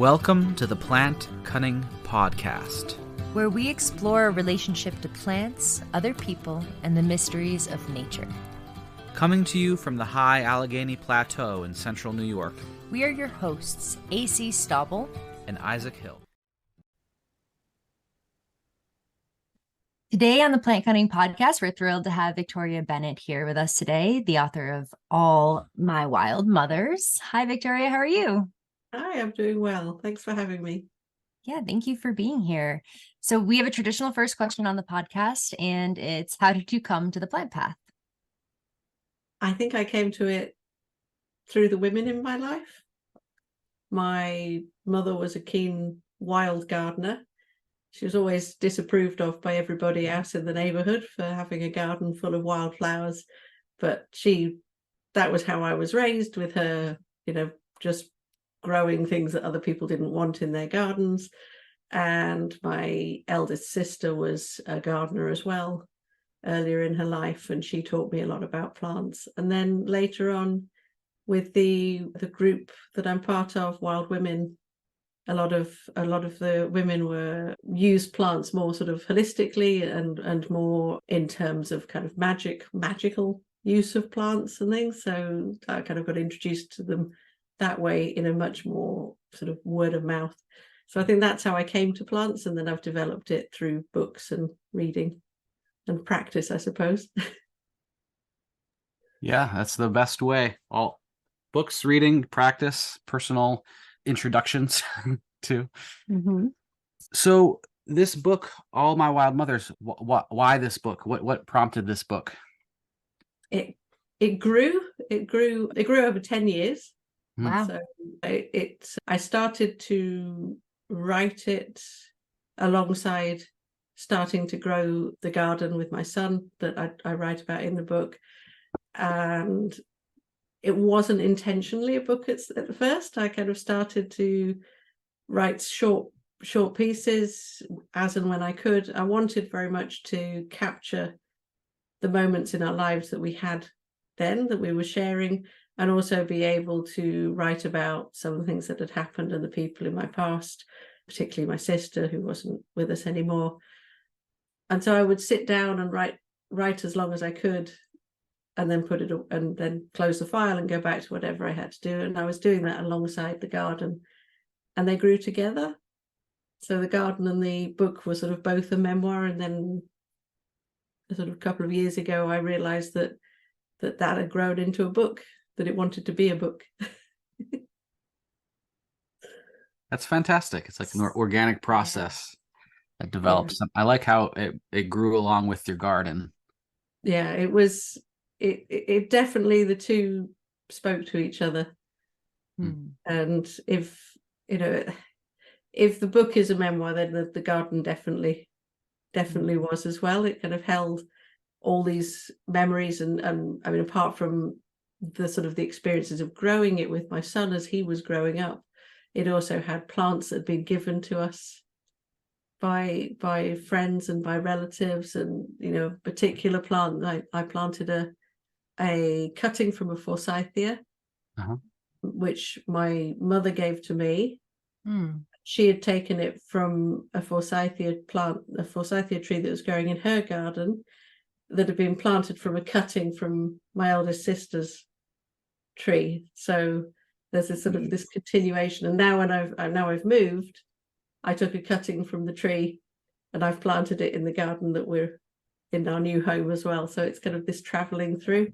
Welcome to the Plant Cunning Podcast, where we explore a relationship to plants, other people, and the mysteries of nature. Coming to you from the high Allegheny Plateau in central New York. We are your hosts, A.C. Stauble and Isaac Hill. Today on the Plant Cunning Podcast, we're thrilled to have Victoria Bennett here with us today, the author of All My Wild Mothers. Hi, Victoria. How are you? Hi, I'm doing well. Thanks for having me. Yeah, thank you for being here. So we have a traditional first question on the podcast, and it's, how did you come to the plant path? I think I came to it through the women in my life. My mother was a keen wild gardener. She was always disapproved of by everybody else in the neighborhood for having a garden full of wildflowers. But that was how I was raised, with her, just growing things that other people didn't want in their gardens. And my eldest sister was a gardener as well earlier in her life, and she taught me a lot about plants. And then later on, with the group that I'm part of, Wild Women, a lot of the women used plants more sort of holistically and more in terms of kind of magical use of plants and things. So I kind of got introduced to them that way in a much more sort of word of mouth. So I think that's how I came to plants, and then I've developed it through books and reading and practice, I suppose. Yeah, that's the best way. All books, reading, practice, personal introductions too. Mm-hmm. So this book, All My Wild Mothers, why this book? What prompted this book? It grew over 10 years. Wow. So I started to write it alongside starting to grow the garden with my son that I write about in the book. And it wasn't intentionally a book at first. I kind of started to write short pieces as and when I could. I wanted very much to capture the moments in our lives that we had then, that we were sharing, and also be able to write about some of the things that had happened and the people in my past, particularly my sister, who wasn't with us anymore. And so I would sit down and write as long as I could, and then put it, and then close the file and go back to whatever I had to do. And I was doing that alongside the garden, and they grew together. So the garden and the book were sort of both a memoir. And then sort of a couple of years ago, I realized that had grown into a book, that it wanted to be a book. That's fantastic. It's like an organic process that develops. Yeah. I like how it grew along with your garden. Yeah, it definitely, the two spoke to each other. And if the book is a memoir, then the garden definitely was as well. It kind of held all these memories, and I mean, apart from the sort of the experiences of growing it with my son as he was growing up, it also had plants that had been given to us by friends and by relatives. And particular plant, I planted a cutting from a forsythia, which my mother gave to me. She had taken it from a forsythia tree that was growing in her garden, that had been planted from a cutting from my eldest sister's tree. So there's this sort of this continuation. And now when I've moved, I took a cutting from the tree and I've planted it in the garden that we're in our new home as well. So it's kind of this traveling through.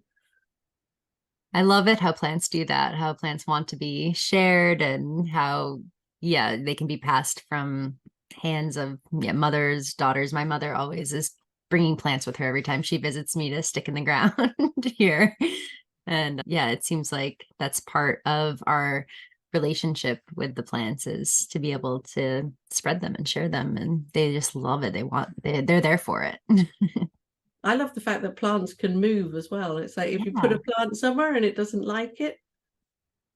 I love it how plants do that, how plants want to be shared, and how they can be passed from hands of mothers, daughters. My mother always is bringing plants with her every time she visits me to stick in the ground here. And it seems like that's part of our relationship with the plants, is to be able to spread them and share them. And they just love it. They're there for it. I love the fact that plants can move as well. It's like if you put a plant somewhere and it doesn't like it,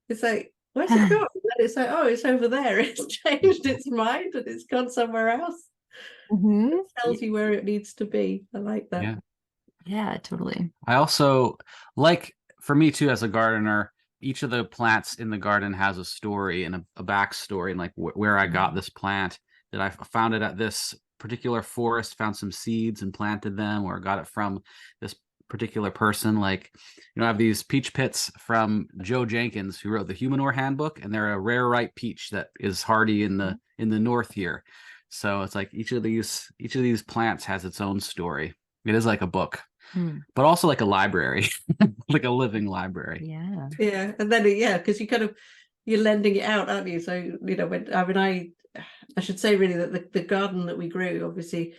it's like, where's it gone? And it's like, oh, it's over there. It's changed its mind and it's gone somewhere else. It tells you where it needs to be. I like that. Yeah, totally. I also like, for me too, as a gardener, each of the plants in the garden has a story and a backstory, and like where I got this plant, that I found it at this particular forest, found some seeds and planted them, or got it from this particular person. Like, I have these peach pits from Joe Jenkins, who wrote the Humanor Handbook, and they're a rare ripe peach that is hardy in the north here. So it's like each of these plants has its own story. It is like a book, but also like a library, like a living library. Yeah. And then because you're lending it out, aren't you? So I should say really that the garden that we grew, obviously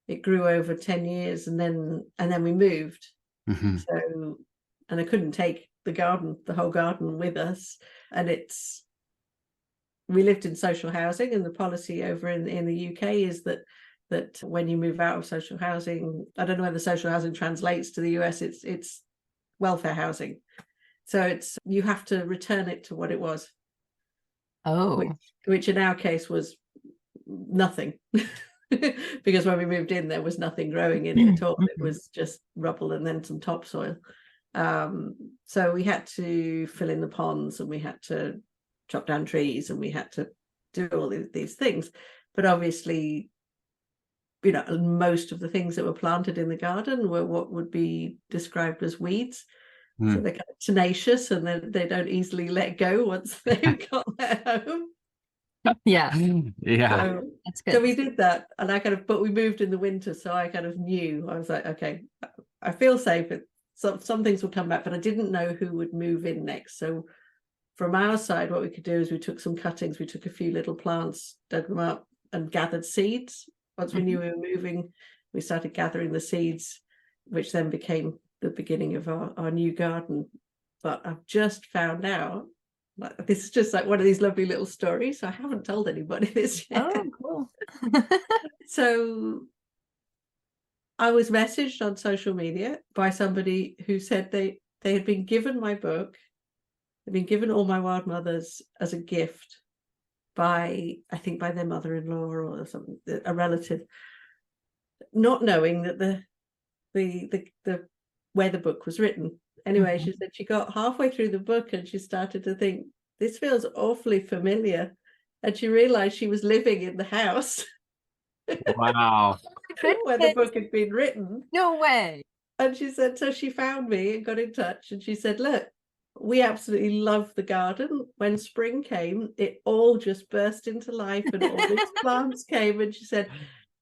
it grew over 10 years, and then we moved. So, and I couldn't take the whole garden with us. And we lived in social housing, and the policy over in the UK is that when you move out of social housing, I don't know whether social housing translates to the US, it's welfare housing. So you have to return it to what it was. Which in our case was nothing. Because when we moved in, there was nothing growing in it at all. It was just rubble and then some topsoil. So we had to fill in the ponds, and we had to chop down trees, and we had to do all these things. But obviously, most of the things that were planted in the garden were what would be described as weeds. So they're kind of tenacious, and they don't easily let go once they've got their home. Yeah. So, that's good. So we did that, and but we moved in the winter, so I kind of knew. I was like, okay, I feel safe. Some things will come back, but I didn't know who would move in next. So from our side, what we could do is we took some cuttings, we took a few little plants, dug them up, and gathered seeds. Once we knew we were moving, we started gathering the seeds, which then became the beginning of our new garden. But I've just found out, this is just like one of these lovely little stories. So I haven't told anybody this yet. Oh, cool. So I was messaged on social media by somebody who said they had been given my book, they'd been given All My Wild Mothers as a gift by their mother-in-law or something, a relative, not knowing that the where the book was written. Anyway, she said she got halfway through the book and she started to think, this feels awfully familiar. And she realized she was living in the house. Wow. Where the book had been written. No way. And she said, so she found me and got in touch. And she said, look, we absolutely love the garden. When spring came, it all just burst into life, and all these plants came. And she said,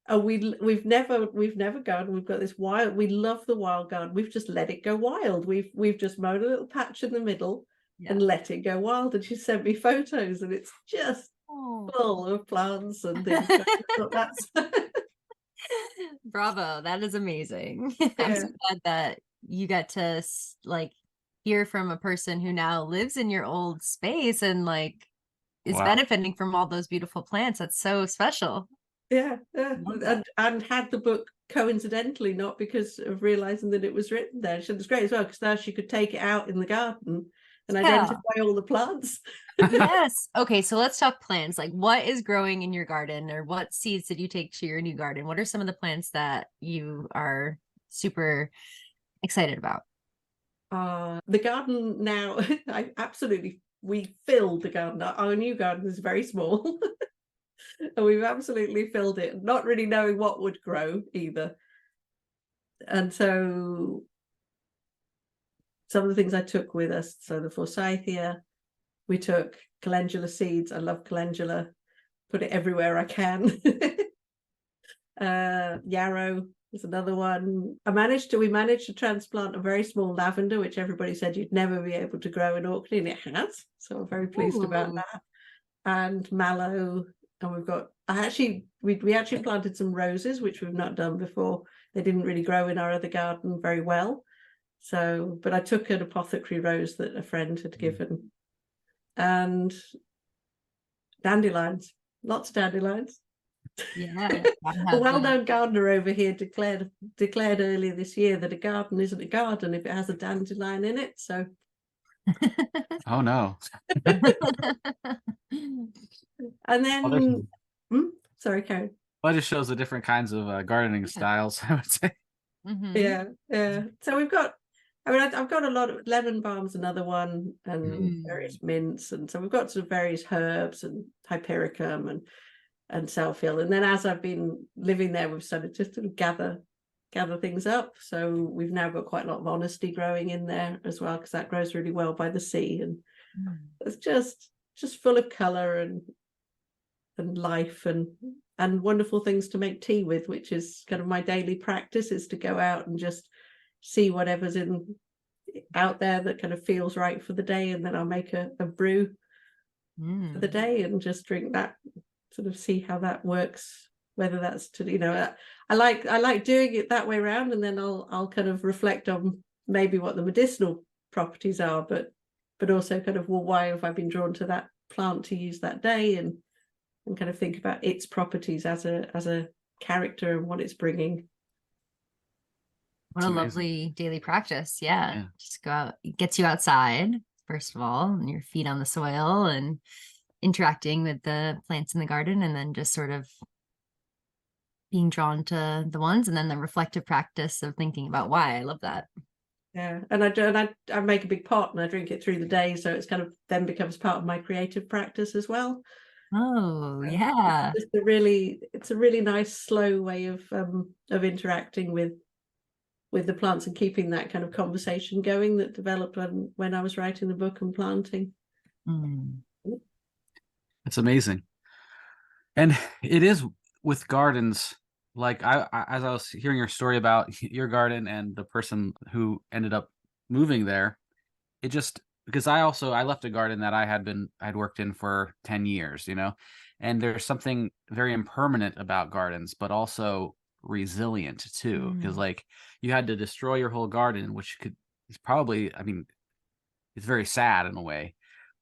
oh, we've never gardened. We've got this wild. We love the wild garden. We've just let it go wild. We've just mowed a little patch in the middle and let it go wild. And she sent me photos, and it's just full of plants and things. That's Bravo, that is amazing. I'm so glad that you got to hear from a person who now lives in your old space and is benefiting from all those beautiful plants. That's so special. Yeah. And had the book coincidentally, not because of realizing that it was written there. She was great as well, because now she could take it out in the garden and identify all the plants. Yes. Okay, so let's talk plants. What is growing in your garden, or what seeds did you take to your new garden? What are some of the plants that you are super excited about? The garden now, we filled the garden. Our new garden is very small. And we've absolutely filled it, not really knowing what would grow either. And so some of the things I took with us, so the forsythia, we took calendula seeds. I love calendula, put it everywhere I can. Yarrow is another one. We managed to transplant a very small lavender, which everybody said you'd never be able to grow in Orkney, and it has. So I'm very pleased about that. And mallow. And we actually planted some roses, which we've not done before. They didn't really grow in our other garden very well. So, but I took an apothecary rose that a friend had given. And dandelions, lots of dandelions. Yeah. A well-known gardener over here declared earlier this year that a garden isn't a garden if it has a dandelion in it. So Oh no. And then sorry, Karen. Well, it just shows the different kinds of gardening styles, I would say. Yeah. So we've got I mean, I've got a lot of lemon balm's another one, and various mints, and so we've got sort of various herbs and hypericum and self-heal. And then as I've been living there, we've started to sort of gather things up. So we've now got quite a lot of honesty growing in there as well, because that grows really well by the sea, and it's just full of color and life and wonderful things to make tea with, which is kind of my daily practice, is to go out and just see whatever's out there that kind of feels right for the day, and then I'll make a brew for the day and just drink that, sort of see how that works, whether that's to, I like doing it that way around, and then I'll kind of reflect on maybe what the medicinal properties are, but also kind of, well, why have I been drawn to that plant to use that day, and kind of think about its properties as a character and what it's bringing. What a lovely daily practice. Yeah. Just go out. It gets you outside, first of all, and your feet on the soil and interacting with the plants in the garden, and then just sort of being drawn to the ones, and then the reflective practice of thinking about why. I love that. Yeah. And I make a big pot and I drink it through the day. So it's kind of then becomes part of my creative practice as well. Oh, yeah. It's a really nice, slow way of interacting with the plants and keeping that kind of conversation going that developed when I was writing the book and planting. It's amazing. And it is with gardens, like as I was hearing your story about your garden and the person who ended up moving there, it just, because I left a garden that I'd worked in for 10 years, and there's something very impermanent about gardens, but also resilient too, because like you had to destroy your whole garden, which is probably, I mean, it's very sad in a way,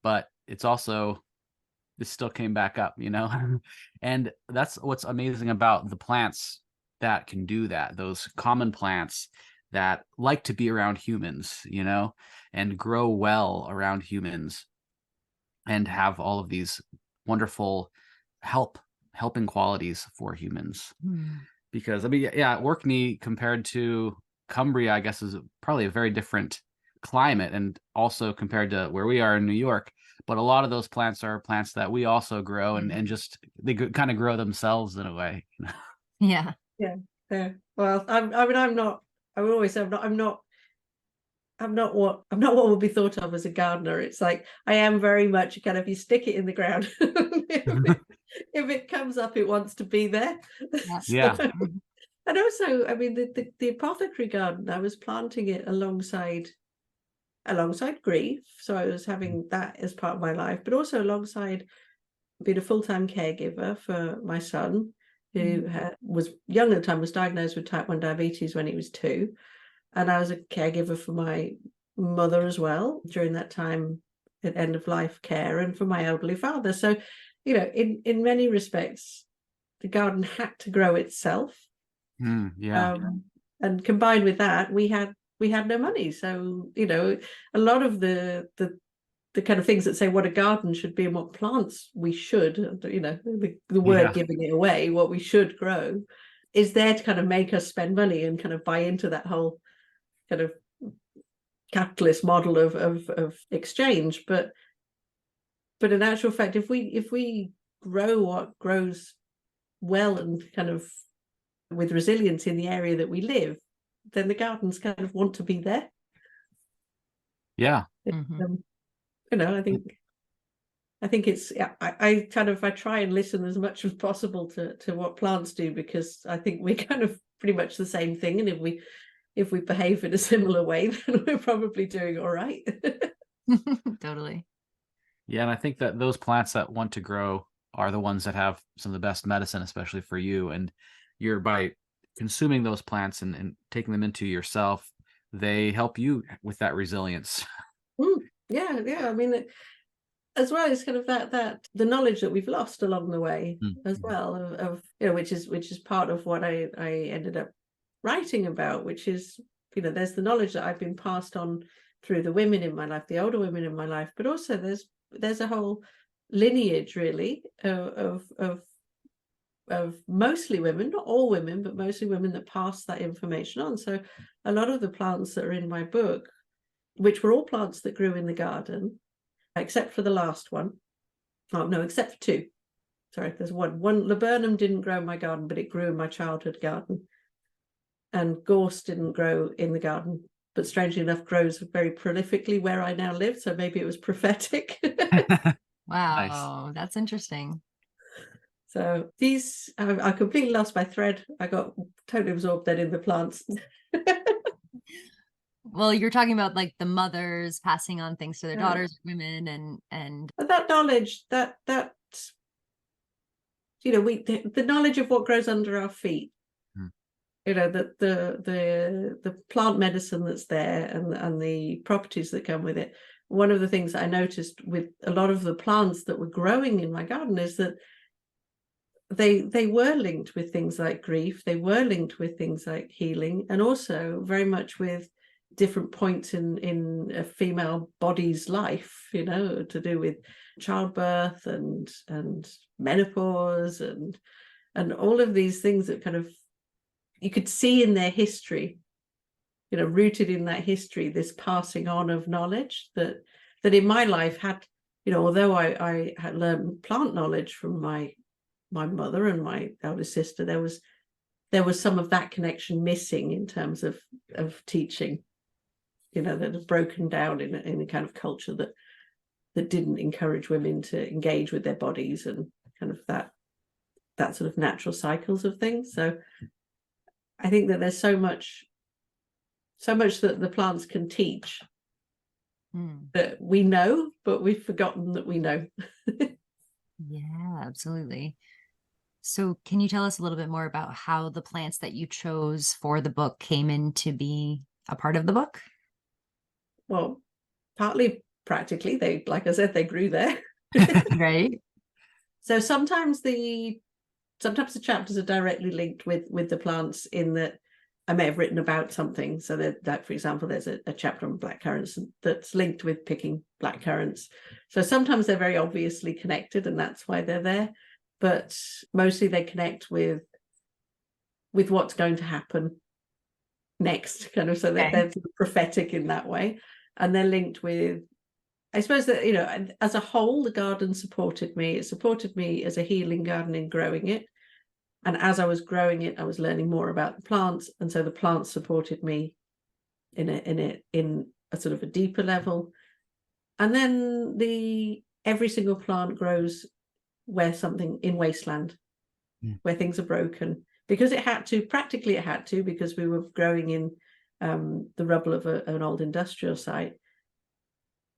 but it's also, it still came back up, and that's what's amazing about the plants that can do that, those common plants that like to be around humans, and grow well around humans and have all of these wonderful helping qualities for humans. Because I mean, yeah, Orkney compared to Cumbria, I guess, is probably a very different climate, and also compared to where we are in New York. But a lot of those plants are plants that we also grow, and just they kind of grow themselves in a way. Yeah. Well, I would always say I'm not what would be thought of as a gardener. It's like I am very much kind of, you stick it in the ground. If it comes up, it wants to be there. Yeah. And also, I mean, the apothecary garden, I was planting it alongside grief. So I was having that as part of my life, but also alongside being a full-time caregiver for my son, who was young at the time, was diagnosed with type 1 diabetes when he was 2. And I was a caregiver for my mother as well during that time at end of life care, and for my elderly father. So, in many respects, the garden had to grow itself. And combined with that, we had no money. So, a lot of the kind of things that say what a garden should be and what plants we should, the word giving it away, what we should grow, is there to kind of make us spend money and kind of buy into that whole kind of capitalist model of exchange. But in actual fact, if we grow what grows well and kind of with resilience in the area that we live, then the gardens kind of want to be there. I think it's, I try and listen as much as possible to what plants do, because I think we're kind of pretty much the same thing, and if we behave in a similar way, then we're probably doing all right. Totally. Yeah, and I think that those plants that want to grow are the ones that have some of the best medicine, especially for you. And you're, by consuming those plants and taking them into yourself, they help you with that resilience. Yeah. I mean, as well as kind of that the knowledge that we've lost along the way as well, of which is part of what I ended up writing about, which is, there's the knowledge that I've been passed on through the women in my life, the older women in my life, but also there's a whole lineage really of of mostly women, not all women, but mostly women, that passed that information on. So a lot of the plants that are in my book, which were all plants that grew in the garden, except for the last one. Oh, no, except for two. Sorry, there's one. Laburnum didn't grow in my garden, but it grew in my childhood garden. And gorse didn't grow in the garden, but strangely enough grows very prolifically where I now live. So maybe it was prophetic. Wow, that's interesting. So these, I completely lost my thread. I got totally absorbed then in the plants. Well, you're talking about like the mothers passing on things to their Yeah. daughters, women, and that knowledge, that the knowledge of what grows under our feet. That the plant medicine that's there, and the properties that come with it. One of the things I noticed with a lot of the plants that were growing in my garden is that they were linked with things like grief, they were linked with things like healing, and also very much with different points in a female body's life, to do with childbirth and menopause and all of these things that kind of you could see in their history, rooted in that history, this passing on of knowledge that in my life had, although I had learned plant knowledge from my mother and my elder sister, there was some of that connection missing in terms of teaching, that had broken down in a kind of culture that didn't encourage women to engage with their bodies and kind of that sort of natural cycles of things. So I think that there's so much that the plants can teach that we know, but we've forgotten that we know. Yeah, absolutely. So can you tell us a little bit more about how the plants that you chose for the book came in to be a part of the book? Well, partly practically, like I said, they grew there. Right. So sometimes the chapters are directly linked with the plants, in that I may have written about something. So that, for example, there's a chapter on blackcurrants that's linked with picking blackcurrants. So sometimes they're very obviously connected, and that's why they're there. But mostly they connect with what's going to happen next, kind of. So they're sort of prophetic in that way, and they're linked with, I suppose, that as a whole, the garden supported me. It supported me as a healing garden in growing it, and as I was growing it, I was learning more about the plants, and so the plants supported me in a sort of a deeper level. And then every single plant grows in wasteland, where things are broken, because it had to, because we were growing in the rubble of an old industrial site.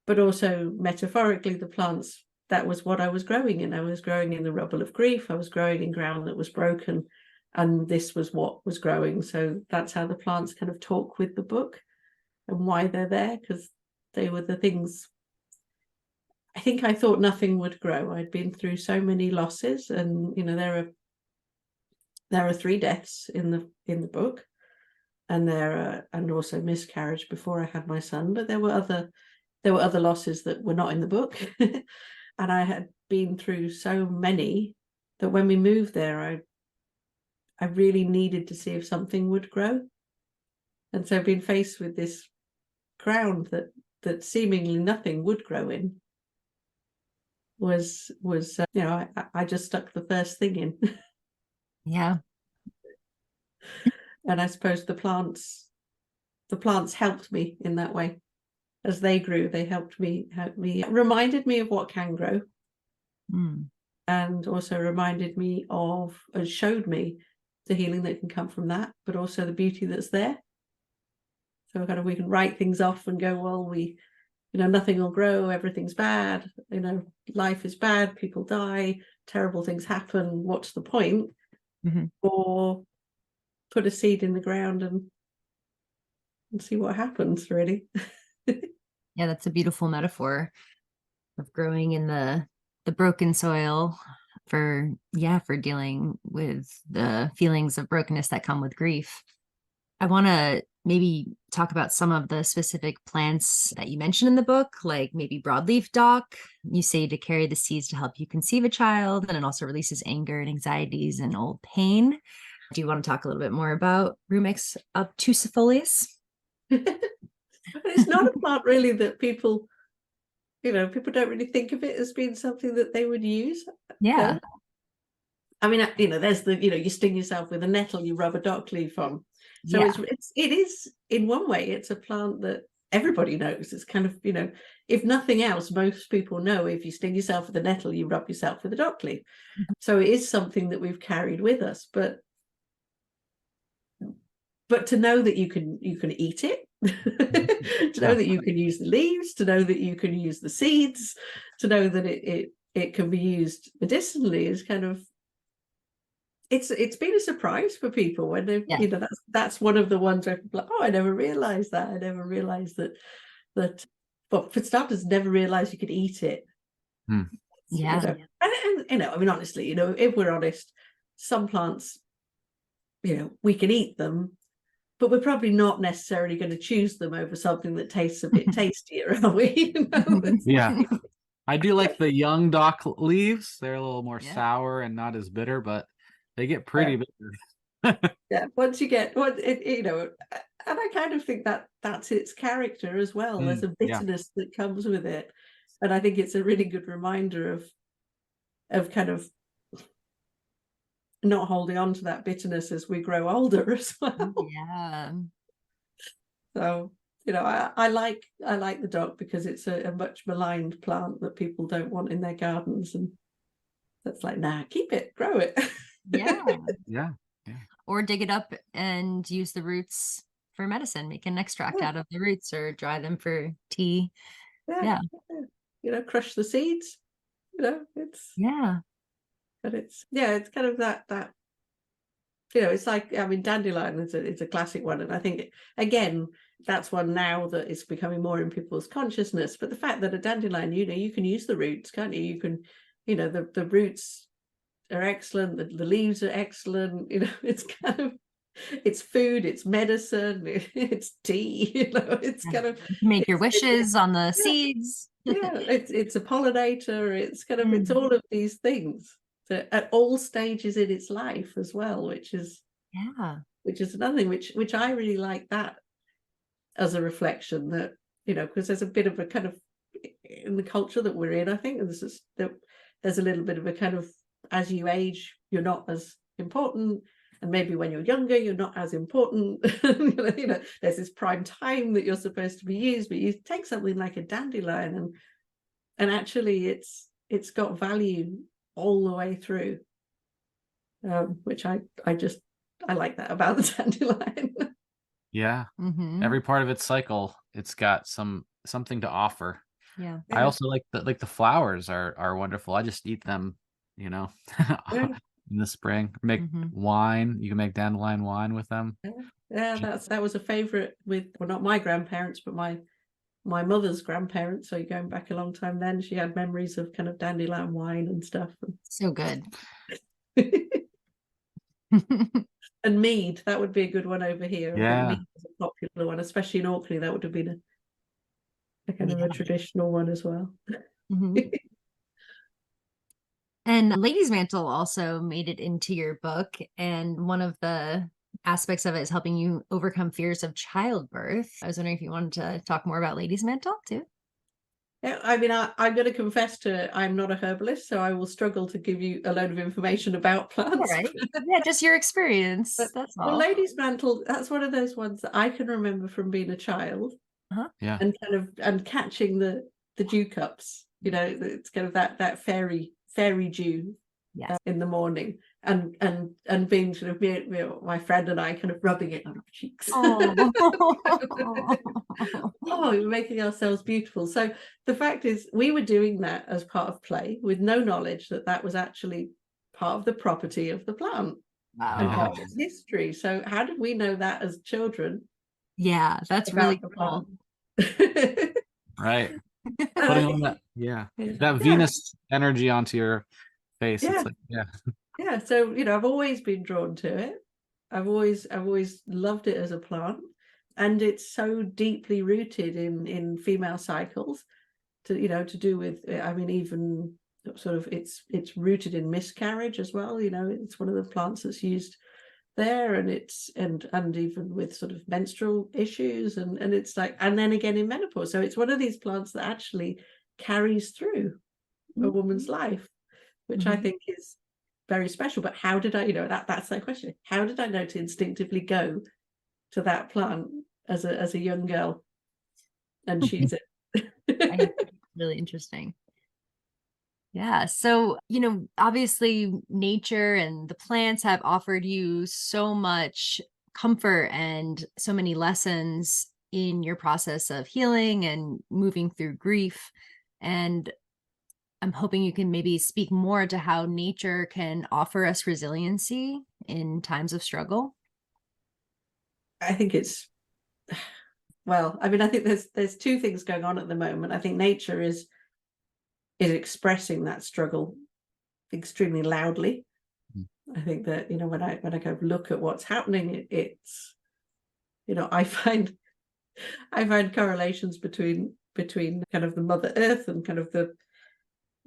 But also metaphorically, the plants, that was what I was growing in. I was growing in the rubble of grief. I was growing in ground that was broken, and this was what was growing. So that's how the plants kind of talk with the book and why they're there, because they were the things. I think I thought nothing would grow. I'd been through so many losses, and there are 3 deaths in the book, and and also miscarriage before I had my son. But there were other losses that were not in the book, and I had been through so many that when we moved there, I really needed to see if something would grow, and so being faced with this ground that seemingly nothing would grow in was I just stuck the first thing in. Yeah. And I suppose the plants helped me in that way. As they grew, they helped me, reminded me of what can grow, and also reminded me of, and showed me the healing that can come from that, but also the beauty that's there. So we can write things off and go, well, nothing will grow, everything's bad, life is bad, people die, terrible things happen, what's the point? Or put a seed in the ground and see what happens, really. Yeah, that's a beautiful metaphor of growing in the broken soil for dealing with the feelings of brokenness that come with grief. I want to maybe talk about some of the specific plants that you mentioned in the book, like maybe broadleaf dock. You say to carry the seeds to help you conceive a child, and it also releases anger and anxieties and old pain. Do you want to talk a little bit more about Rumex obtusifolius? It's not a plant really that people don't really think of it as being something that they would use. Yeah. I mean, there's you sting yourself with a nettle, you rub a dock leaf on. So Yeah. it is, in one way, it's a plant that everybody knows. It's kind of, if nothing else, most people know if you sting yourself with a nettle, you rub yourself with a dock leaf. So it is something that we've carried with us, but to know that you can eat it, to know that you can use the leaves, to know that you can use the seeds, to know that it can be used medicinally is kind of, it's been a surprise for people when they that's one of the ones where people are like, oh, I never realized that. I never realized that well, for starters, never realized you could eat it. Yeah. And I mean, honestly, if we're honest, some plants, we can eat them, but we're probably not necessarily going to choose them over something that tastes a bit tastier, are we? Yeah. I do like the young dock leaves. They're a little more Yeah. sour and not as bitter, but they get pretty bitter. Yeah, once you get and I kind of think that that's its character as well. There's a bitterness that comes with it, and I think it's a really good reminder of kind of not holding on to that bitterness as we grow older as well. Yeah. So I like the dock because it's a much maligned plant that people don't want in their gardens, and that's like, nah, keep it, grow it. Yeah. Yeah. Or dig it up and use the roots for medicine, make an extract out of the roots, or dry them for tea. Yeah. Crush the seeds. It's but it's kind of that it's like, I mean, dandelion is a classic one, and I think again that's one now that is becoming more in people's consciousness. But the fact that a dandelion, you can use the roots, can't you? You can, the roots are excellent, the leaves are excellent, it's kind of, it's food, it's medicine, it's tea, it's kind of, you can make your wishes on the seeds. It's a pollinator, it's kind of it's all of these things at all stages in its life as well, which is another thing which I really like, that as a reflection, that because there's a bit of a kind of, in the culture that we're in, I think there's a little bit of a kind of, as you age, you're not as important, and maybe when you're younger, you're not as important. There's this prime time that you're supposed to be used, but you take something like a dandelion, and actually it's got value all the way through, which I like that about the dandelion. Yeah. Every part of its cycle, it's got something to offer. Yeah. I also like the flowers are wonderful. I just eat them, in the spring. Make wine. You can make dandelion wine with them. That was a favorite with, well, not my grandparents, but my mother's grandparents. So going back a long time, then she had memories of kind of dandelion wine and stuff. So good. And mead, that would be a good one over here. Yeah. Mead is a popular one, especially in Orkney. That would have been a kind of a traditional one as well. And Lady's Mantle also made it into your book, and one of the aspects of it is helping you overcome fears of childbirth. I was wondering if you wanted to talk more about Lady's Mantle too. Yeah, I mean, I'm going to confess I'm not a herbalist, so I will struggle to give you a load of information about plants. All right. Yeah, just your experience. That's all. Well, Lady's Mantle, that's one of those ones that I can remember from being a child. Yeah. And kind of, and catching the dew cups, it's kind of that fairy dew in the morning, and being sort of my friend and I kind of rubbing it on our cheeks. We're making ourselves beautiful. So the fact is, we were doing that as part of play with no knowledge that was actually part of the property of the plant. Wow. And part of its history. So how did we know that as children? Yeah, that's really cool. Right. Putting on that Venus energy onto your face. It's like, so I've always been drawn to it, I've always loved it as a plant, and it's so deeply rooted in female cycles, to do with, I mean, even sort of it's rooted in miscarriage as well. It's one of the plants that's used there, and and even with sort of menstrual issues, and it's like, and then again in menopause. So it's one of these plants that actually carries through a woman's life, which I think is very special. But how did I, that's that question. How did I know to instinctively go to that plant as a young girl and choose it? Really interesting. Yeah. So, obviously nature and the plants have offered you so much comfort and so many lessons in your process of healing and moving through grief. And I'm hoping you can maybe speak more to how nature can offer us resiliency in times of struggle. I think it's, well, I mean, I think there's two things going on at the moment. I think nature is expressing that struggle extremely loudly. I think that, when I kind of look at what's happening, it's, I find correlations between kind of the Mother Earth and kind of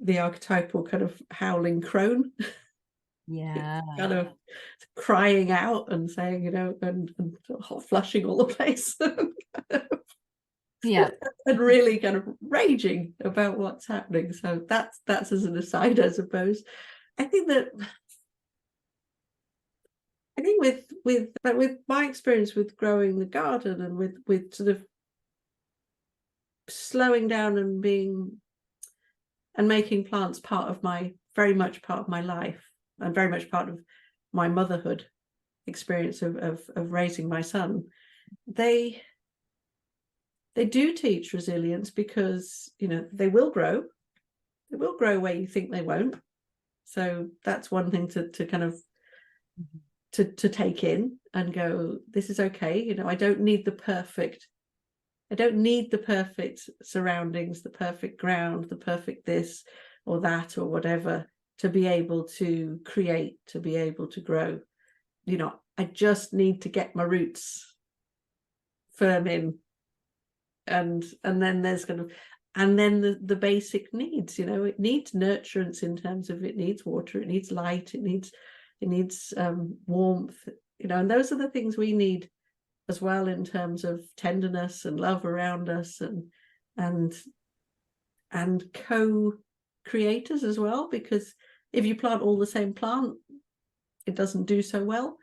the archetypal kind of howling crone. Yeah. Kind of crying out and saying, and hot flushing all the place. Yeah. And really kind of raging about what's happening. So that's as an aside, I suppose. I think with my experience with growing the garden, and with sort of slowing down and making plants very much part of my life, and very much part of my motherhood experience of raising my son, they do teach resilience, because they will grow where you think they won't. So that's one thing to kind of to take in and go, this is okay. I don't need the perfect surroundings, the perfect ground, the perfect this or that or whatever, to be able to create, to be able to grow. I just need to get my roots firm in, and then there's kind of, and then the basic needs, it needs nurturance in terms of, it needs water, it needs light, it needs warmth, and those are the things we need as well, in terms of tenderness and love around us, and co-creators as well, because if you plant all the same plant, it doesn't do so well.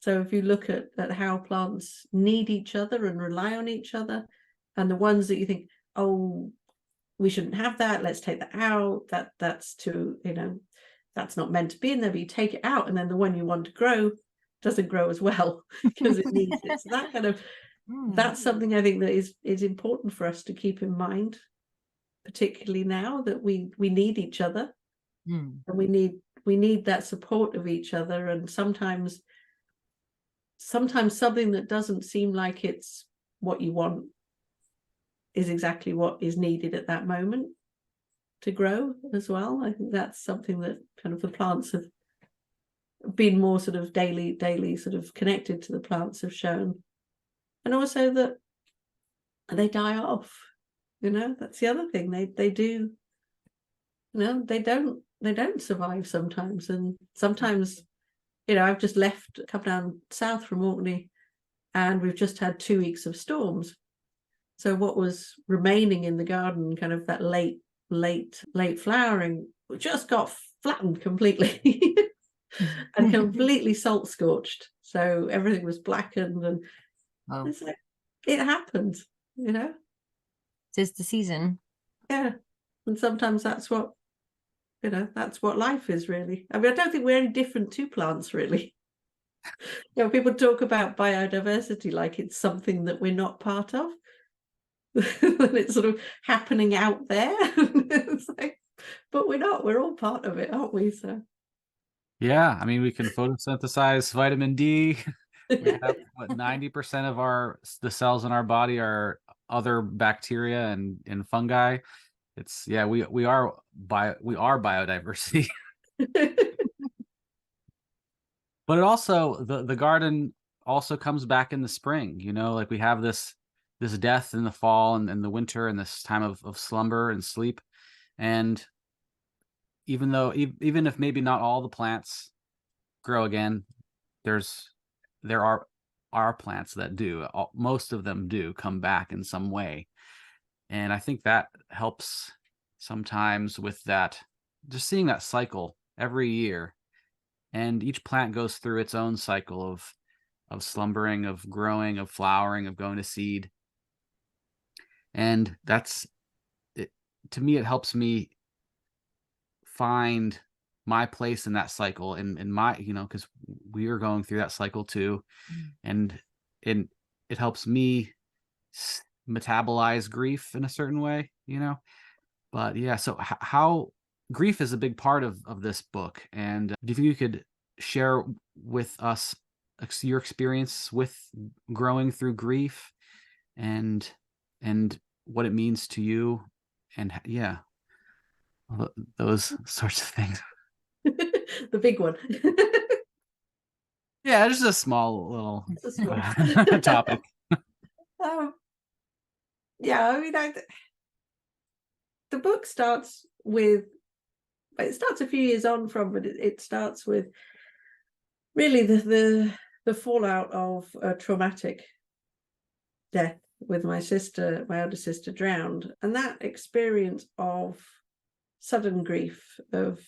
So if you look at how plants need each other and rely on each other, and the ones that you think, oh, we shouldn't have that, let's take that out, that's too, that's not meant to be in there, but you take it out, and then the one you want to grow doesn't grow as well because it needs it. So that kind of, that's something I think that is important for us to keep in mind, particularly now that we need each other, and we need that support of each other. And sometimes something that doesn't seem like it's what you want is exactly what is needed at that moment to grow as well. I think that's something that kind of the plants have been more sort of daily sort of connected to, the plants have shown. And also that they die off, that's the other thing. They do, they don't survive sometimes. And sometimes, I've just come down south from Orkney, and we've just had 2 weeks of storms. So what was remaining in the garden, kind of that late flowering, just got flattened completely and completely salt scorched. So everything was blackened, and it's like, it happened, It's the season. Yeah. And sometimes that's what life is, really. I mean, I don't think we're any different to plants, really. People talk about biodiversity like it's something that we're not part of. And it's sort of happening out there. It's like, but we're not. We're all part of it, aren't we? So Yeah, I mean, we can photosynthesize vitamin D. We have 90% of the cells in our body are other bacteria and fungi. It's, yeah, we are biodiversity. But it also, the garden also comes back in the spring, you know, like we have this death in the fall and the winter and this time of slumber and sleep. And even though, even if maybe not all the plants grow again, there are plants that do. Most of them do come back in some way. And I think that helps sometimes with that, just seeing that cycle every year. And each plant goes through its own cycle of slumbering, of growing, of flowering, of going to seed. And that's it. To me, it helps me find my place in that cycle, in my, you know, because we are going through that cycle too. And it helps me metabolize grief in a certain way, you know. But yeah, so how grief is a big part of this book. And do you think you could share with us your experience with growing through grief and what it means to you, and yeah, those sorts of things? The big one. Yeah, just a small little It's a small topic. Yeah, I mean, the book starts with, it starts a few years on from, but it starts with really the fallout of a traumatic death with my sister. My elder sister drowned, and that experience of sudden grief, of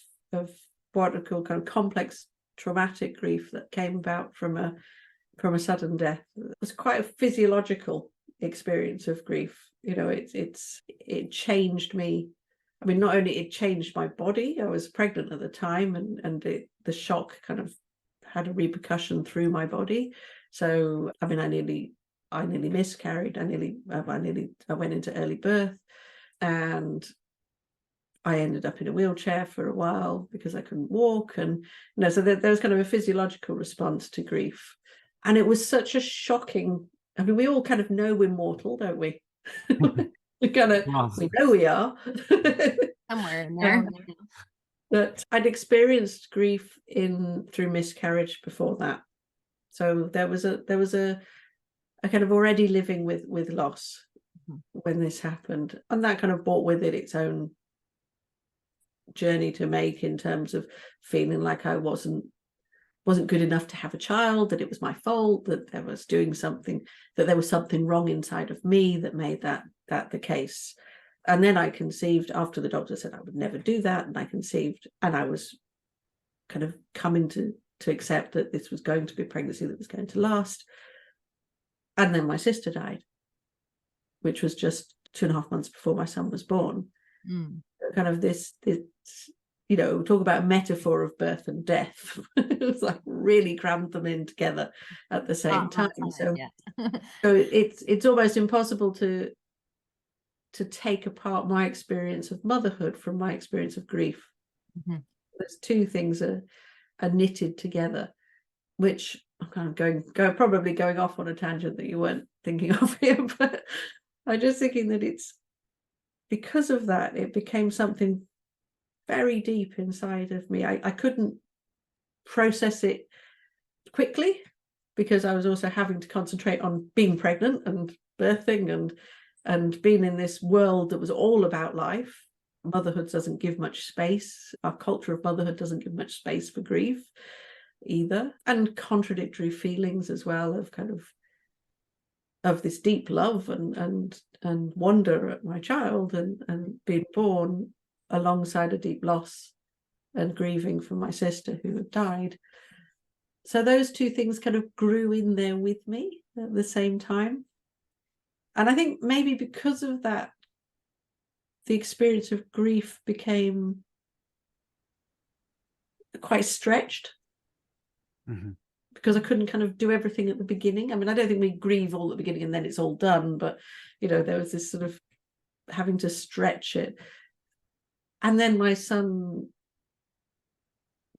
what I call kind of complex traumatic grief that came about from a sudden death, was quite a physiological experience of grief. You know, it changed me. I mean, not only it changed my body, I was pregnant at the time, and the shock kind of had a repercussion through my body. So I mean, I nearly miscarried. I went into early birth, and I ended up in a wheelchair for a while because I couldn't walk. And you know, so there was kind of a physiological response to grief. And it was such a shocking, I mean, we all kind of know we're mortal, don't we? We kind of, we know we are. Somewhere in there. But I'd experienced grief through miscarriage before that. So there was a kind of already living with loss when this happened. And that kind of brought with it its own journey to make, in terms of feeling like I wasn't good enough to have a child, that it was my fault, that there was something wrong inside of me that made that the case. And then I conceived after the doctor said I would never do that, and I conceived, and I was kind of coming to accept that this was going to be a pregnancy that was going to last. And then my sister died, which was just 2.5 months before my son was born. Kind of this, you know, talk about a metaphor of birth and death. It was like really crammed them in together at the same time. So, so it's almost impossible to take apart my experience of motherhood from my experience of grief. Those two things are knitted together, which I'm kind of probably going off on a tangent that you weren't thinking of here, but I'm just thinking that it's because of that, it became something very deep inside of me. I couldn't process it quickly because I was also having to concentrate on being pregnant and birthing and being in this world that was all about life. Motherhood doesn't give much space. Our culture of motherhood doesn't give much space for grief either, and contradictory feelings as well, of kind of this deep love and wonder at my child and being born alongside a deep loss and grieving for my sister who had died. So those two things kind of grew in there with me at the same time. And I think maybe because of that, the experience of grief became quite stretched. Because I couldn't kind of do everything at the beginning. I mean, I don't think we grieve all at the beginning and then it's all done, but you know, there was this sort of having to stretch it. And then my son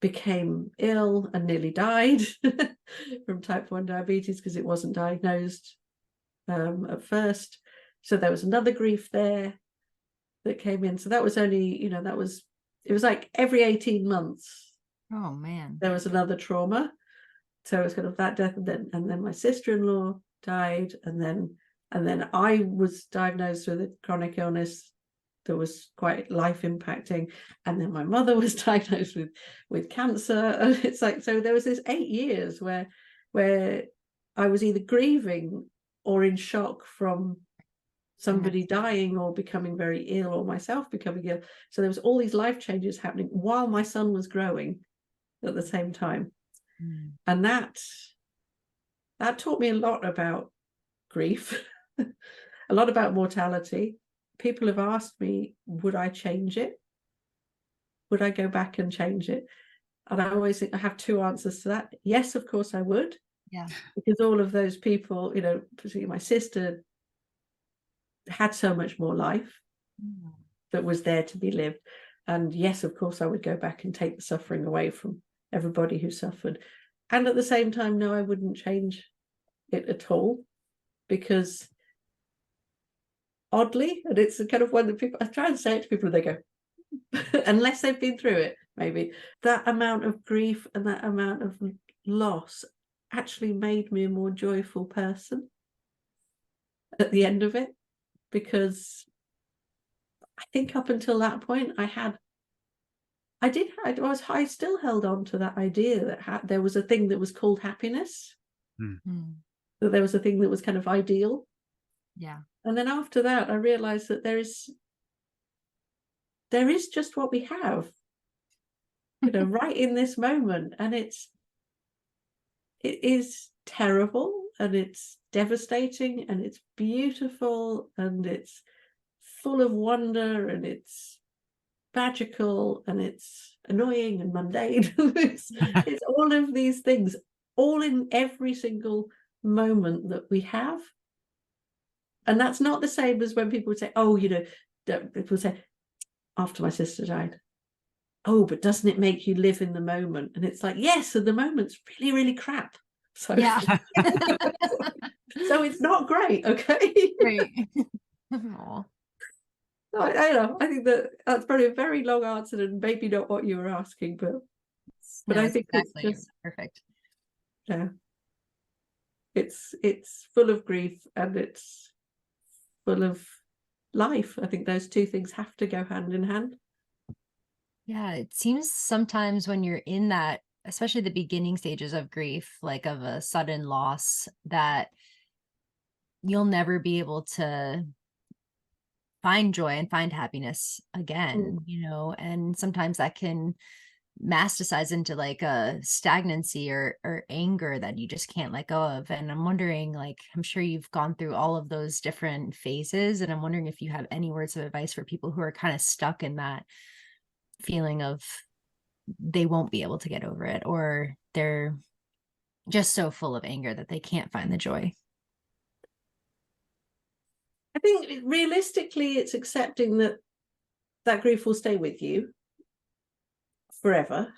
became ill and nearly died from type 1 diabetes because it wasn't diagnosed at first. So there was another grief there that came in. So that was only, you know, it was like every 18 months. Oh man. There was another trauma. so it was kind of that death, and then my sister-in-law died, and then I was diagnosed with a chronic illness that was quite life impacting, and then my mother was diagnosed with cancer, and it's like, so there was this 8 years where I was either grieving or in shock from somebody dying or becoming very ill, or myself becoming ill. So there was all these life changes happening while my son was growing at the same time. And that taught me a lot about grief, a lot about mortality. People have asked me, would I change it? Would I go back and change it? And I always think I have two answers to that. Yes, of course I would. Yeah. Because all of those people, particularly my sister, had so much more life that was there to be lived. And yes, of course I would go back and take the suffering away from everybody who suffered. And at the same time, no, I wouldn't change it at all, because oddly, and it's kind of one that people, I try and say it to people and they go, unless they've been through it, maybe, that amount of grief and that amount of loss actually made me a more joyful person at the end of it, because I think up until that point I still held on to that idea that there was a thing that was called happiness, that there was a thing that was kind of ideal. Yeah. And then after that, I realized that there is just what we have, right in this moment. And it is terrible, and it's devastating, and it's beautiful, and it's full of wonder, and it's magical, and it's annoying and mundane. it's all of these things, all in every single moment that we have. And that's not the same as when people would say, oh, people say, after my sister died, oh, but doesn't it make you live in the moment? And it's like, yes, and the moment's really, really crap. So Yeah. so it's not great, okay? Great. I think that's probably a very long answer and maybe not what you were asking, but I think exactly, it's just perfect. Yeah, it's full of grief and it's full of life. I think those two things have to go hand in hand. Yeah, it seems sometimes when you're in that, especially the beginning stages of grief, like of a sudden loss, that you'll never be able to find joy and find happiness again, and sometimes that can masticize into like a stagnancy or anger that you just can't let go of. And I'm wondering, like, I'm sure you've gone through all of those different phases, and I'm wondering if you have any words of advice for people who are kind of stuck in that feeling of they won't be able to get over it, or they're just so full of anger that they can't find the joy. I think realistically, it's accepting that grief will stay with you forever.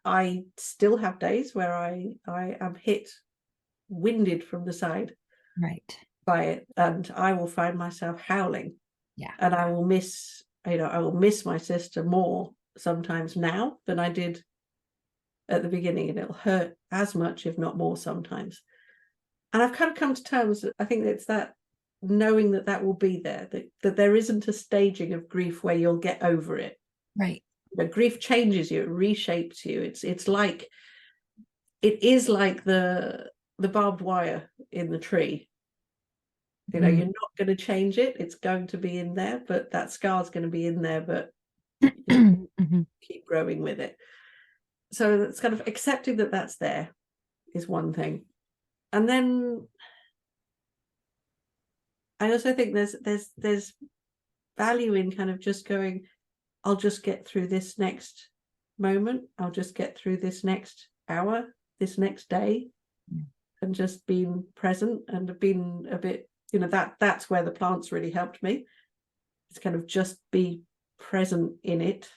I still have days where I am winded from the side, right, by it, and I will find myself howling. Yeah. And I will miss my sister more sometimes now than I did at the beginning, and it'll hurt as much, if not more, sometimes. And I've kind of come to terms, I think it's that knowing that will be there, that there isn't a staging of grief where you'll get over it. Right. Grief changes you, it reshapes you. It is like the barbed wire in the tree. You're not going to change it. It's going to be in there, but that scar's going to be in there, but keep growing with it. So it's kind of accepting that that's there is one thing. And then I also think there's value in kind of just going, I'll just get through this next moment. I'll just get through this next hour, this next day, and just being present and being a bit, that's where the plants really helped me. It's kind of just be present in it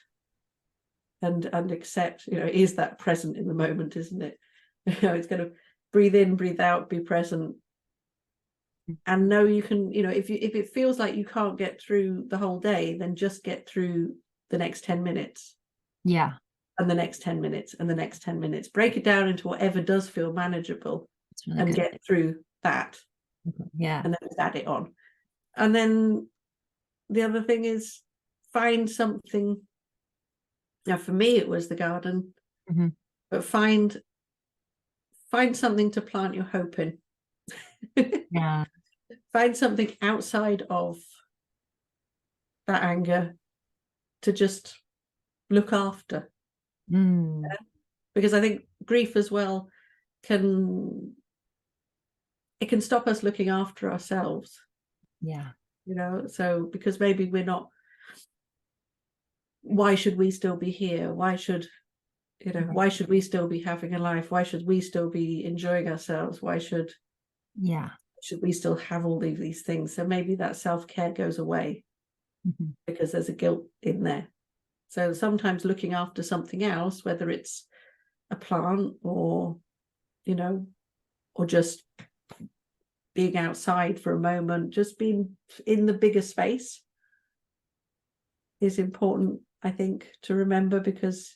and accept, is that present in the moment, isn't it? It's kind of breathe in, breathe out, be present. And know you can, if it feels like you can't get through the whole day, then just get through the next 10 minutes. Yeah. and the next 10 minutes, and the next 10 minutes. Break it down into whatever does feel manageable, really and good. get through that. Yeah. And then just add it on. And then the other thing is find something. Now, for me, it was the garden, but find something to plant your hope in. Yeah. Find something outside of that anger to just look after. Because I think grief as well can stop us looking after ourselves. Yeah. You know, so because maybe we're not, why should we still be here? Why should why should we still be having a life? Why should we still be enjoying ourselves? Why should we still have all these things? So maybe that self-care goes away because there's a guilt in there. So sometimes looking after something else, whether it's a plant or, or just being outside for a moment, just being in the bigger space is important, I think, to remember, because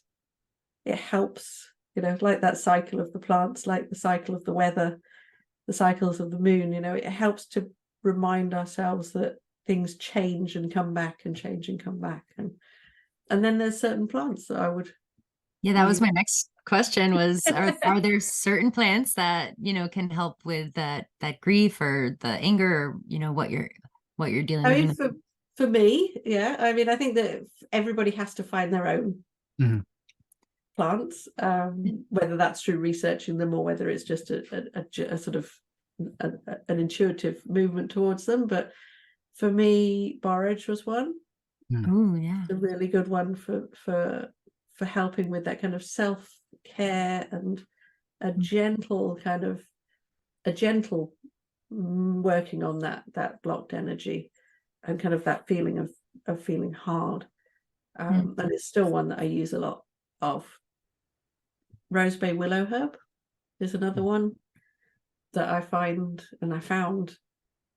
it helps, like that cycle of the plants, like the cycle of the weather, the cycles of the moon, it helps to remind ourselves that things change and come back and change and come back. And then there's certain plants that I would. Yeah, that was my next question was, are there certain plants that, can help with that grief or the anger, or, what you're dealing with? For me, yeah. I mean, I think that everybody has to find their own plants, whether that's through researching them or whether it's just a sort of an intuitive movement towards them. But for me, borage was one. Oh, yeah. It's a really good one for helping with that kind of self-care and a gentle working on that blocked energy and kind of that feeling of feeling hard. And it's still one that I use a lot of. Rosebay willow herb is another one that I found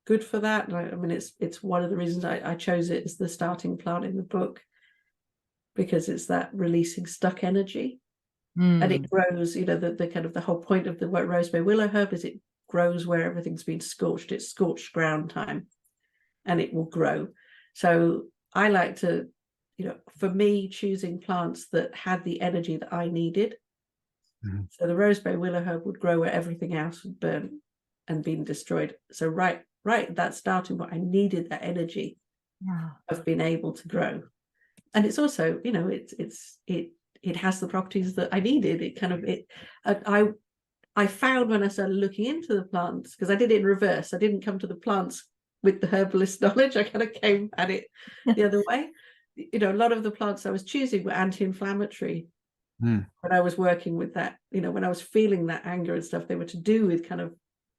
good for that. And I mean, it's one of the reasons I chose it as the starting plant in the book, because it's that releasing stuck energy. And it grows, the kind of the whole point of the rosebay willow herb is it grows where everything's been scorched. It's scorched ground time, and it will grow. So I like to, for me, choosing plants that had the energy that I needed. So the rosebay willow herb would grow where everything else had burnt and been destroyed. So right at that starting point, I needed that energy of being able to grow. And it's also, it has the properties that I needed. I found when I started looking into the plants, because I did it in reverse. I didn't come to the plants with the herbalist knowledge. I kind of came at it the other way. A lot of the plants I was choosing were anti-inflammatory. When I was working with that, when I was feeling that anger and stuff, they were to do with kind of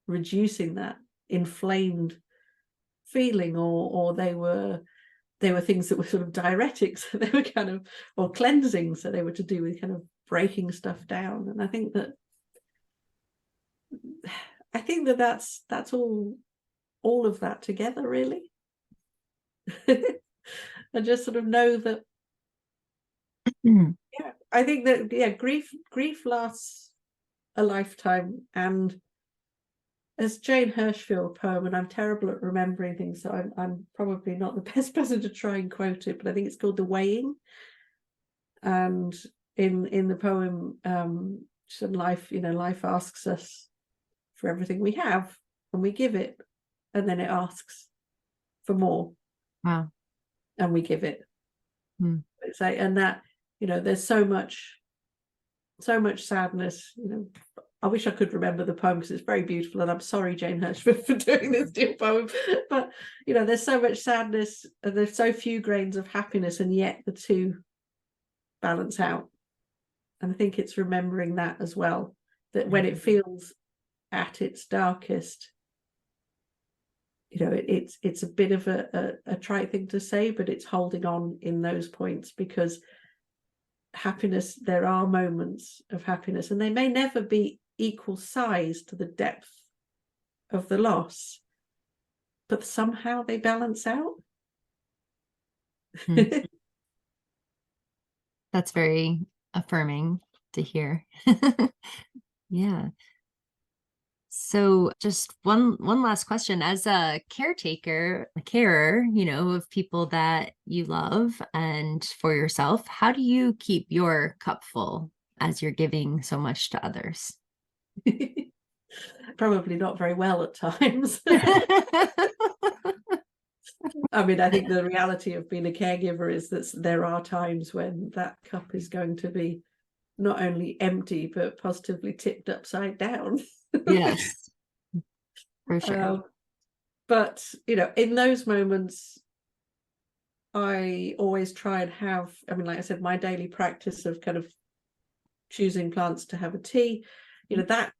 reducing that inflamed feeling, or they were things that were sort of diuretics. They were kind of, or cleansing, so they were to do with kind of breaking stuff down. And I think that's all of that together, really. I just sort of know that I think that grief lasts a lifetime. And as Jane Hirschfield poem, and I'm terrible at remembering things, so I'm probably not the best person to try and quote it, but I think it's called The Weighing. And in the poem, life asks us for everything we have, and we give it, and then it asks for more. Wow. And we give it. It's like, and that, there's so much sadness. I wish I could remember the poem because it's very beautiful, and I'm sorry, Jane Hirschfield, for doing this dear poem. But there's so much sadness and there's so few grains of happiness, and yet the two balance out. And I think it's remembering that as well, that when it feels at its darkest, it's a bit of a trite thing to say, but it's holding on in those points, because happiness, there are moments of happiness, and they may never be equal size to the depth of the loss, but somehow they balance out. That's very affirming to hear. Yeah. So just one last question. As a caretaker, a carer, of people that you love and for yourself, how do you keep your cup full as you're giving so much to others? Probably not very well at times. I mean, I think the reality of being a caregiver is that there are times when that cup is going to be not only empty, but positively tipped upside down. Yes, for sure. But, in those moments, I always try and have, I mean, like I said, my daily practice of kind of choosing plants to have a tea, that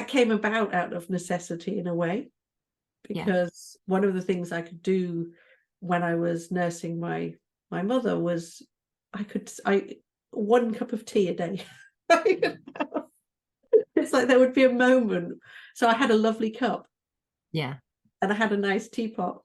came about out of necessity in a way, because one of the things I could do when I was nursing my mother was I 1 cup of tea a day. It's like there would be a moment. So I had a lovely cup. Yeah. And I had a nice teapot.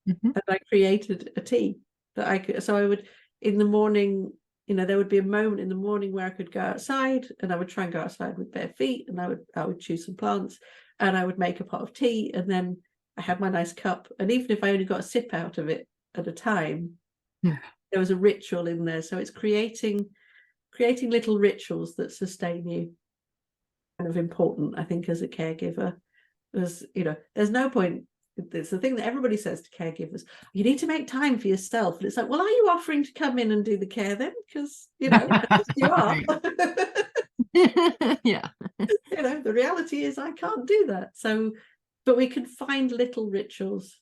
Mm-hmm. And I created a tea that I could. So I would, in the morning, there would be a moment in the morning where I could go outside, and I would try and go outside with bare feet, and I would choose some plants, and I would make a pot of tea, and then I had my nice cup. And even if I only got a sip out of it at a time, there was a ritual in there. So it's creating little rituals that sustain you. Kind of important, I think, as a caregiver. There's no point. It's the thing that everybody says to caregivers: you need to make time for yourself. And it's like, well, are you offering to come in and do the care then? Because you are. Yeah. The reality is I can't do that. So, but we can find little rituals,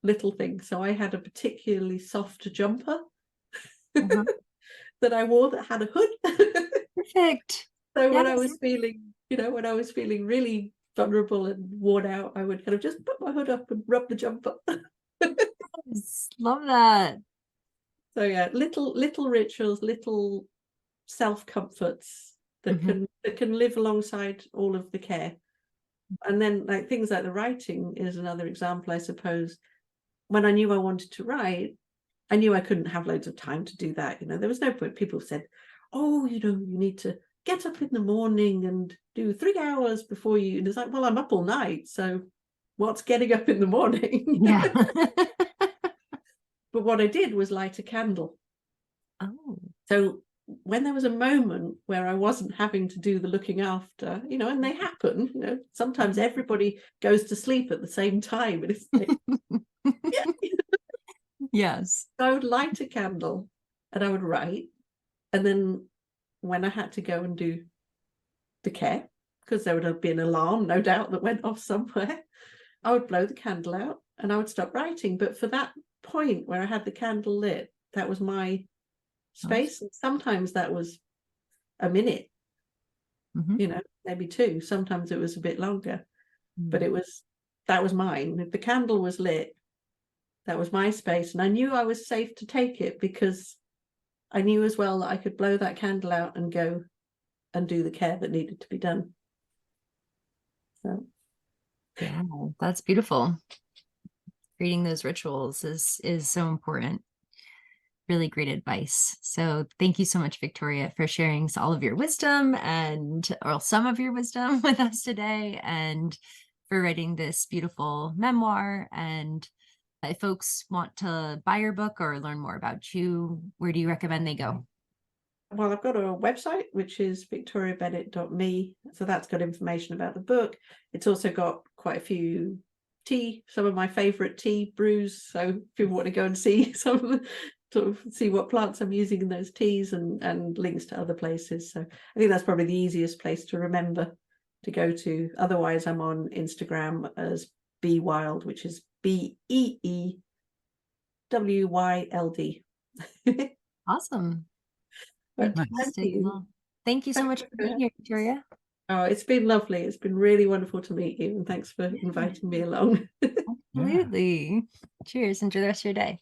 little things. So I had a particularly soft jumper that I wore that had a hood. Perfect. So when I was feeling really vulnerable and worn out, I would kind of just put my hood up and rub the jumper. Love that. So yeah, little rituals, little self-comforts that can live alongside all of the care. And then like things like the writing is another example, I suppose. When I knew I wanted to write, I knew I couldn't have loads of time to do that. There was no point. People said, oh, you need to get up in the morning and do 3 hours before you. And it's like, well, I'm up all night. So what's getting up in the morning? Yeah. But what I did was light a candle. Oh. So when there was a moment where I wasn't having to do the looking after, and they happen, sometimes everybody goes to sleep at the same time. And it's like, yeah. Yes. So I would light a candle and I would write. And then when I had to go and do the care, because there would have been an alarm, no doubt, that went off somewhere, I would blow the candle out and I would stop writing. But for that point where I had the candle lit, that was my space. And sometimes that was a minute, maybe 2. Sometimes it was a bit longer, but that was mine. If the candle was lit, that was my space. And I knew I was safe to take it because I knew as well that I could blow that candle out and go and do the care that needed to be done. So yeah, that's beautiful. Creating those rituals is so important. Really great advice. So thank you so much, Victoria, for sharing all of your wisdom or some of your wisdom with us today, and for writing this beautiful memoir. And if folks want to buy your book or learn more about you, where do you recommend they go? Well, I've got a website, which is victoriabennett.me. So that's got information about the book. It's also got quite a few some of my favorite tea brews. So if people want to go and see see what plants I'm using in those teas, and links to other places. So I think that's probably the easiest place to remember to go to. Otherwise, I'm on Instagram as BeWyld, which is BeeWyld. Awesome. Fantastic. Thank you so much for being here, Victoria. Oh, it's been lovely. It's been really wonderful to meet you, and thanks for inviting me along. Absolutely. Cheers. Enjoy the rest of your day.